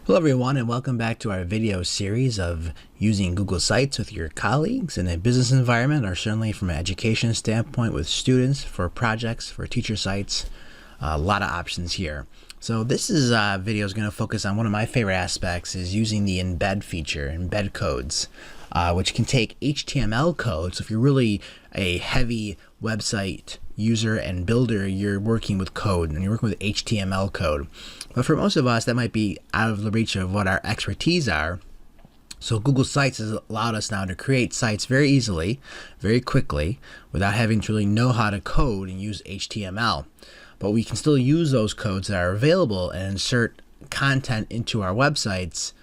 Hello everyone, and welcome back to our video series of using Google Sites with your colleagues in a business environment, or certainly from an education standpoint with students, for projects, for teacher sites. A lot of options here. So this video is going to focus on one of my favorite aspects, is using the embed feature, embed codes, which can take HTML codes. So if you're really a heavy website user and builder, you're working with code and you're working with HTML code. But for most of us, that might be out of the reach of what our expertise are. So Google Sites has allowed us now to create sites very easily, very quickly, without having to really know how to code and use HTML. But we can still use those codes that are available and insert content into our websites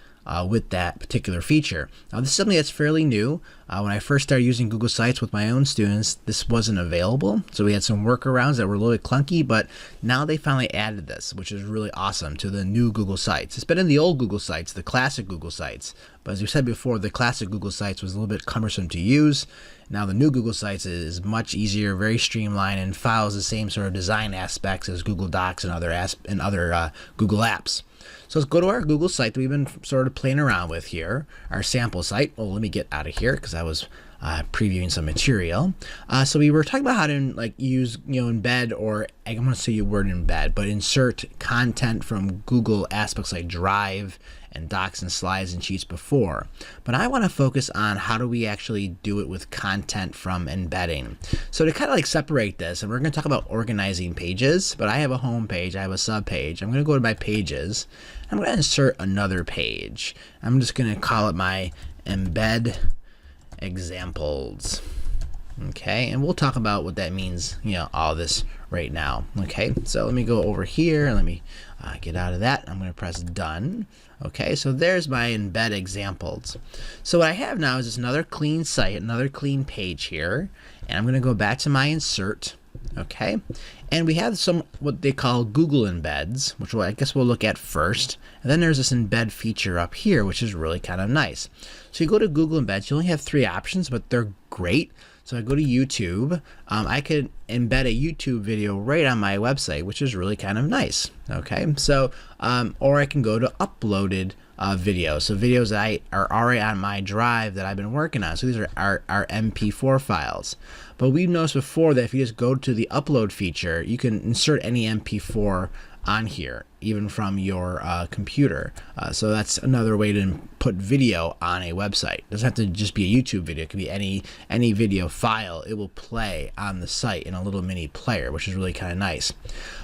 with that particular feature. Now, this is something that's fairly new. When I first started using Google Sites with my own students, this wasn't available. So we had some workarounds that were a little bit clunky, but now they finally added this, which is really awesome, to the new Google Sites. It's been in the old Google Sites, the classic Google Sites. But as we said before, the classic Google Sites was a little bit cumbersome to use. Now the new Google Sites is much easier, very streamlined, and follows the same sort of design aspects as Google Docs and other Google apps. So let's go to our Google site that we've been sort of playing around with here, our sample site. Oh, let me get out of here because I was previewing some material. So we were talking about how to use, embed, or I'm going to say the word embed, but insert content from Google aspects like Drive and Docs and Slides and Sheets before. But I want to focus on how do we actually do it with content from embedding. So to kind of separate this, and we're going to talk about organizing pages, but I have a home page, I have a sub page. I'm going to go to my pages. I'm going to insert another page. I'm just going to call it my Embed Examples. Okay, and we'll talk about what that means, all this right now. Okay, so let me go over here and let me get out of that. I'm going to press done. Okay, so there's my Embed Examples. So what I have now is just another clean site, another clean page here, and I'm going to go back to my insert. Okay, and we have some what they call Google embeds, which I guess we'll look at first, and then there's this embed feature up here, which is really kind of nice. So you go to Google embeds, you only have 3 options, but they're great. So I go to YouTube. I could embed a YouTube video right on my website, which is really kind of nice. Okay, so or I can go to uploaded videos. So videos that are already on my drive that I've been working on. So these are our MP4 files. But we've noticed before that if you just go to the upload feature, you can insert any MP4 on here, even from your computer. So that's another way to put video on a website. It doesn't have to just be a YouTube video. It could be any video file. It will play on the site in a little mini player, which is really kind of nice.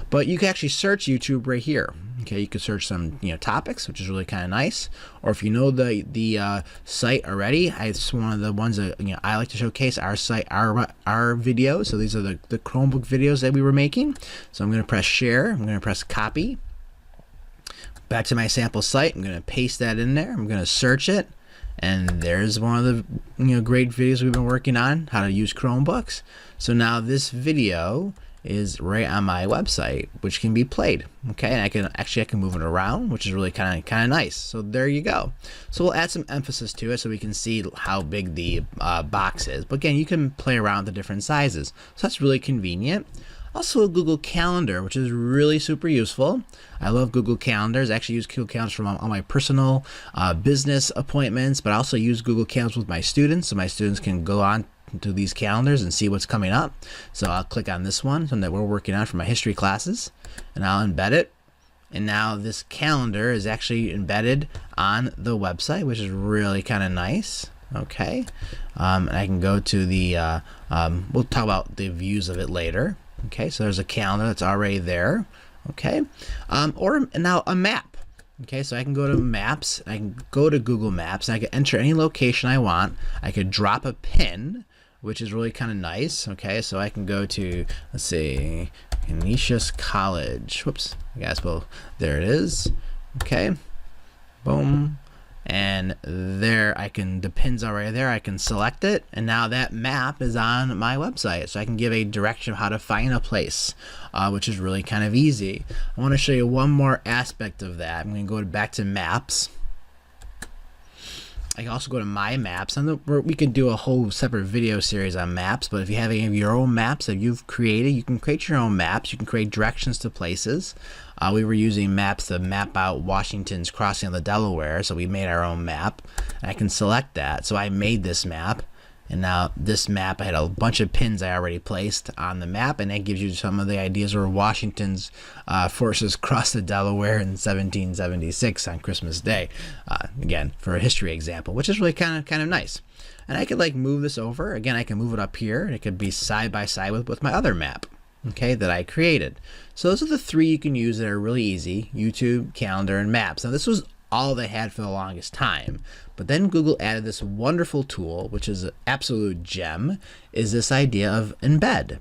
But you can actually search YouTube right here. Okay, you could search some topics, which is really kind of nice. Or if you know the site already, it's one of the ones that I like to showcase our site, our videos. So these are the Chromebook videos that we were making. So I'm going to press share. I'm going to press copy. Back to my sample site. I'm going to paste that in there. I'm going to search it. And there's one of the great videos we've been working on, how to use Chromebooks. So now this video is right on my website, which can be played. Okay, and I can move it around, which is really kind of nice. So there you go. So we'll add some emphasis to it so we can see how big the box is. But again, you can play around with the different sizes. So that's really convenient. Also a Google Calendar, which is really super useful. I love Google Calendars. I actually use Google Calendars for all my personal business appointments, but I also use Google Calendars with my students, so my students can go on to these calendars and see what's coming up. So I'll click on this one that we're working on for my history classes, and I'll embed it. And now this calendar is actually embedded on the website, which is really kind of nice. Okay, and I can go to the, we'll talk about the views of it later. Okay, so there's a calendar that's already there. Okay, or now a map. Okay, so I can go to Maps, I can go to Google Maps, and I can enter any location I want. I could drop a pin, which is really kind of nice. Okay, so I can go to, let's see, Canisius College. Whoops, I guess, well, there it is. Okay, boom. And there the pin's already there. I can select it, and now that map is on my website, so I can give a direction of how to find a place, which is really kind of easy. I want to show you one more aspect of that. I'm going to go back to Maps, I can also go to my maps, and we could do a whole separate video series on maps, but if you have any of your own maps that you've created, you can create your own maps. You can create directions to places. We were using maps to map out Washington's crossing of the Delaware, so we made our own map. And I can select that. So I made this map, and now this map, I had a bunch of pins I already placed on the map, and that gives you some of the ideas where Washington's forces crossed the Delaware in 1776 on Christmas Day. Again, for a history example, which is really kind of nice. And I could like move this over. Again, I can move it up here, and it could be side by side with my other map, okay, that I created. So those are the three you can use that are really easy: YouTube, calendar, and maps. Now this was all they had for the longest time, but then Google added this wonderful tool, which is an absolute gem, is this idea of embed.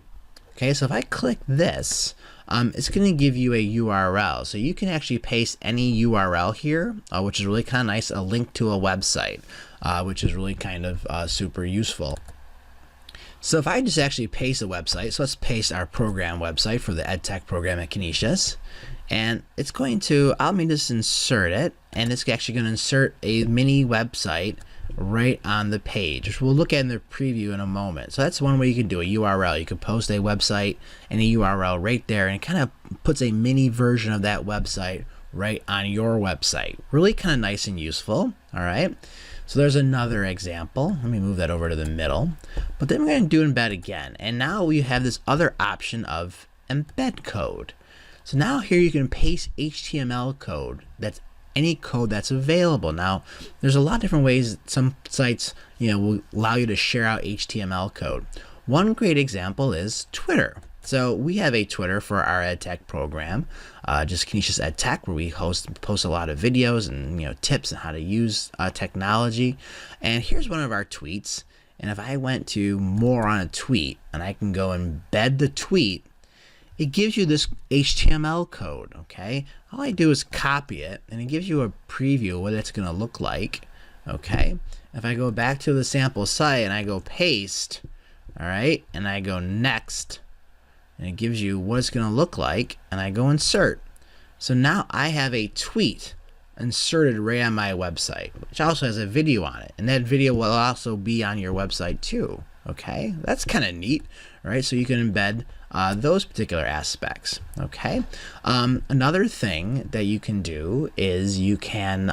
Okay, so if I click this, it's going to give you a URL, so you can actually paste any URL here, which is really kind of nice, a link to a website, which is really kind of super useful. So if I just actually paste a website, so let's paste our program website for the EdTech program at Canisius, and it's going to, I'll just insert it, and it's actually going to insert a mini website right on the page, which we'll look at in the preview in a moment. So that's one way you can do a URL. You can post a website and a URL right there, and it kind of puts a mini version of that website right on your website. Really kind of nice and useful. All right. So there's another example. Let me move that over to the middle. But then we're going to do embed again. And now we have this other option of embed code. So now here you can paste HTML code. That's any code that's available. Now, there's a lot of different ways some sites, will allow you to share out HTML code. One great example is Twitter. So we have a Twitter for our EdTech program, just Canisius EdTech, where we post a lot of videos and tips on how to use technology. And here's one of our tweets. And if I went to more on a tweet, and I can go embed the tweet, it gives you this HTML code. Okay, all I do is copy it, and it gives you a preview of what it's going to look like. Okay, if I go back to the sample site and I go paste, all right, and I go next, and it gives you what it's going to look like, and I go insert. So now I have a tweet inserted right on my website, which also has a video on it, and that video will also be on your website too. Okay, that's kind of neat, right? So you can embed those particular aspects. Okay, another thing that you can do is you can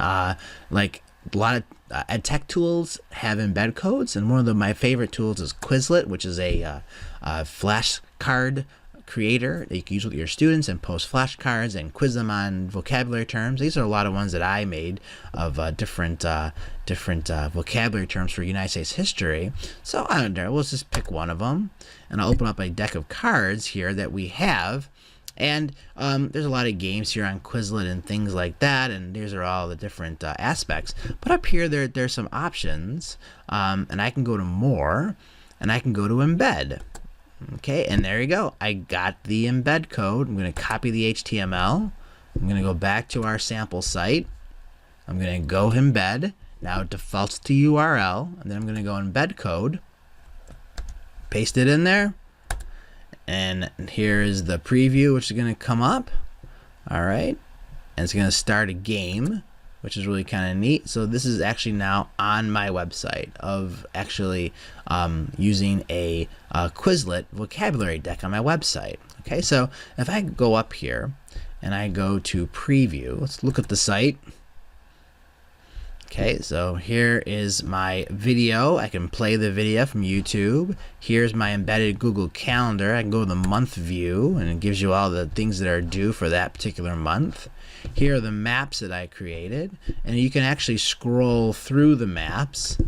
like a lot of EdTech tools have embed codes, and one of my favorite tools is Quizlet, which is a flashcard creator that you can use with your students and post flashcards and quiz them on vocabulary terms. These are a lot of ones that I made of different vocabulary terms for United States history. So I don't know, we'll just pick one of them, and I'll open up a deck of cards here that we have. And there's a lot of games here on Quizlet and things like that, and these are all the different aspects. But up here, there's some options, and I can go to more, and I can go to embed. Okay, and there you go. I got the embed code. I'm going to copy the HTML. I'm going to go back to our sample site. I'm going to go embed. Now it defaults to URL, and then I'm going to go embed code, paste it in there, and here is the preview, which is going to come up. All right, and it's going to start a game, which is really kind of neat. So this is actually now on my website of actually using a Quizlet vocabulary deck on my website. Okay, so if I go up here and I go to preview, let's look at the site. Okay, so here is my video. I can play the video from YouTube. Here's my embedded Google Calendar. I can go to the month view, and it gives you all the things that are due for that particular month. Here are the maps that I created, and you can actually scroll through the maps.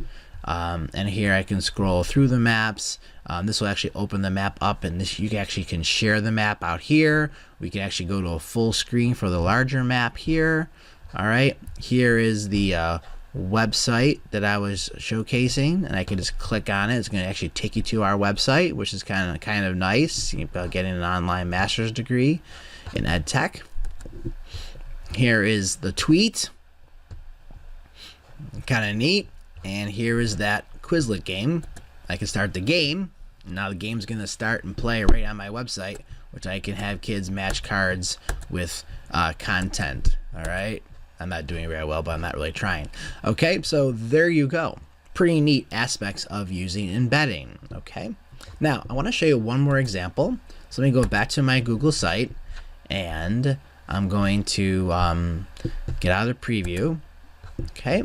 And here I can scroll through the maps. This will actually open the map up, and this you actually can share the map out here. We can actually go to a full screen for the larger map here. All right, here is the website that I was showcasing, and I can just click on it. It's going to actually take you to our website, which is kind of nice. About getting an online master's degree in EdTech. Here is the tweet, kind of neat. And here is that Quizlet game. I can start the game. Now the game's going to start and play right on my website, which I can have kids match cards with content. All right. I'm not doing very well, but I'm not really trying. Okay, so there you go. Pretty neat aspects of using embedding. Okay, now I want to show you one more example. So let me go back to my Google site, and I'm going to get out of the preview. Okay,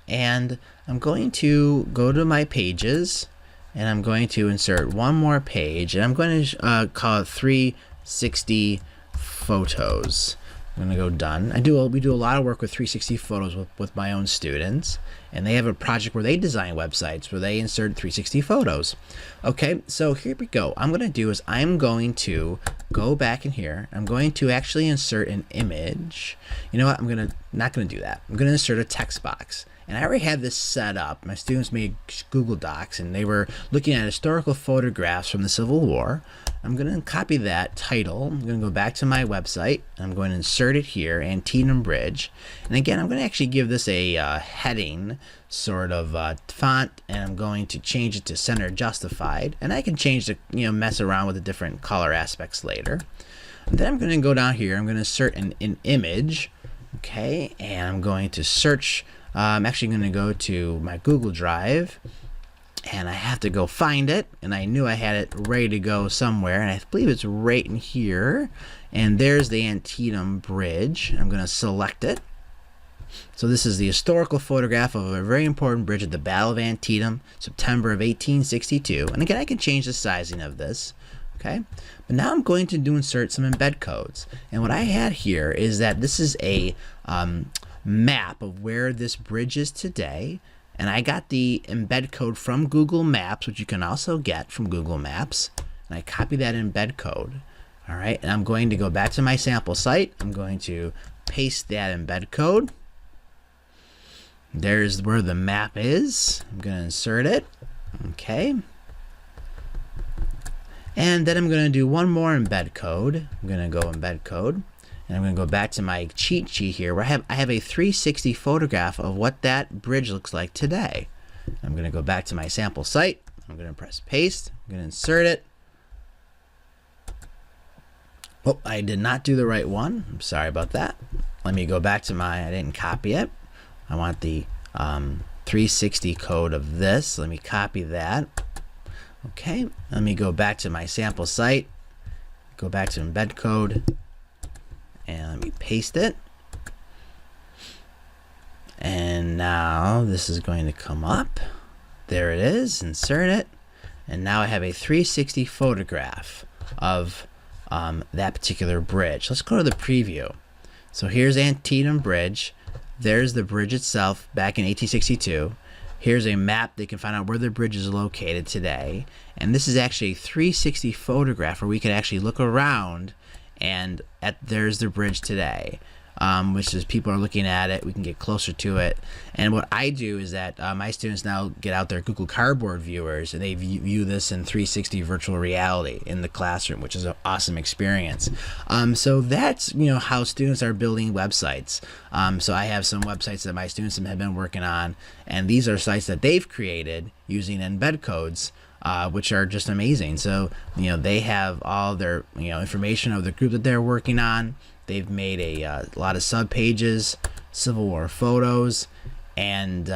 and I'm going to go to my pages, and I'm going to insert one more page, and I'm going to call it 360 photos. I'm going to go done. We do a lot of work with 360 photos with my own students, and they have a project where they design websites where they insert 360 photos. Okay, so here we go. I'm going to do is I'm going to go back in here. I'm going to actually insert an image. You know what? Not going to do that. I'm going to insert a text box. And I already have this set up. My students made Google Docs, and they were looking at historical photographs from the Civil War. I'm going to copy that title. I'm going to go back to my website. I'm going to insert it here, Antietam Bridge. And again, I'm going to actually give this a heading sort of font, and I'm going to change it to center justified. And I can change the, mess around with the different color aspects later. And then I'm going to go down here. I'm going to insert an image. Okay, and I'm going to search. I'm actually going to go to my Google Drive, and I have to go find it, and I knew I had it ready to go somewhere, and I believe it's right in here, and there's the Antietam Bridge. I'm going to select it. So this is the historical photograph of a very important bridge at the Battle of Antietam, September of 1862, and again I can change the sizing of this. Okay, but now I'm going to insert some embed codes, and what I had here is that this is a map of where this bridge is today, and I got the embed code from Google Maps, which you can also get from Google Maps, and I copy that embed code. All right, and I'm going to go back to my sample site. I'm going to paste that embed code. There's where the map is. I'm going to insert it. Okay, and then I'm going to do one more embed code. I'm going to go embed code. And I'm going to go back to my cheat sheet here where I have a 360 photograph of what that bridge looks like today. I'm going to go back to my sample site. I'm going to press paste. I'm going to insert it. Oh, I did not do the right one. I'm sorry about that. Let me go back to I didn't copy it. I want the 360 code of this. Let me copy that. Okay, let me go back to my sample site. Go back to embed code. And let me paste it. And now this is going to come up. There it is. Insert it. And now I have a 360 photograph of that particular bridge. Let's go to the preview. So here's Antietam Bridge. There's the bridge itself back in 1862. Here's a map. They can find out where the bridge is located today. And this is actually a 360 photograph where we can actually look around, and there's the bridge today, which is people are looking at it. We can get closer to it. And what I do is that my students now get out their Google Cardboard viewers, and they view this in 360 virtual reality in the classroom, which is an awesome experience. So that's how students are building websites. So I have some websites that my students have been working on, and these are sites that they've created using embed codes, which are just amazing. So they have all their information of the group that they're working on. They've made a lot of sub pages, Civil War photos, and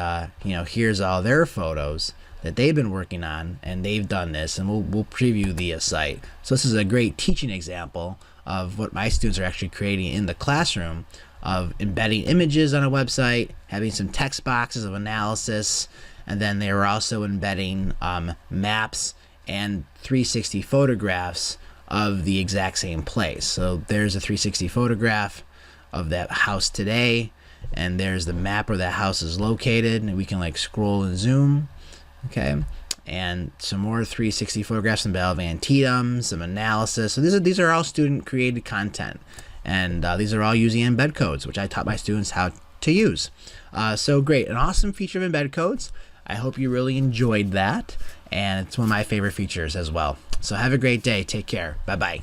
here's all their photos that they've been working on, and they've done this, and we'll preview the site. So this is a great teaching example of what my students are actually creating in the classroom, of embedding images on a website, having some text boxes of analysis, and then they were also embedding maps and 360 photographs of the exact same place. So there's a 360 photograph of that house today, and there's the map where that house is located, and we can scroll and zoom. Okay, and some more 360 photographs in Battle of Antietam, some analysis. So these are all student created content, and these are all using embed codes, which I taught my students how to use. So great, an awesome feature of embed codes. I hope you really enjoyed that, and it's one of my favorite features as well. So have a great day. Take care. Bye-bye.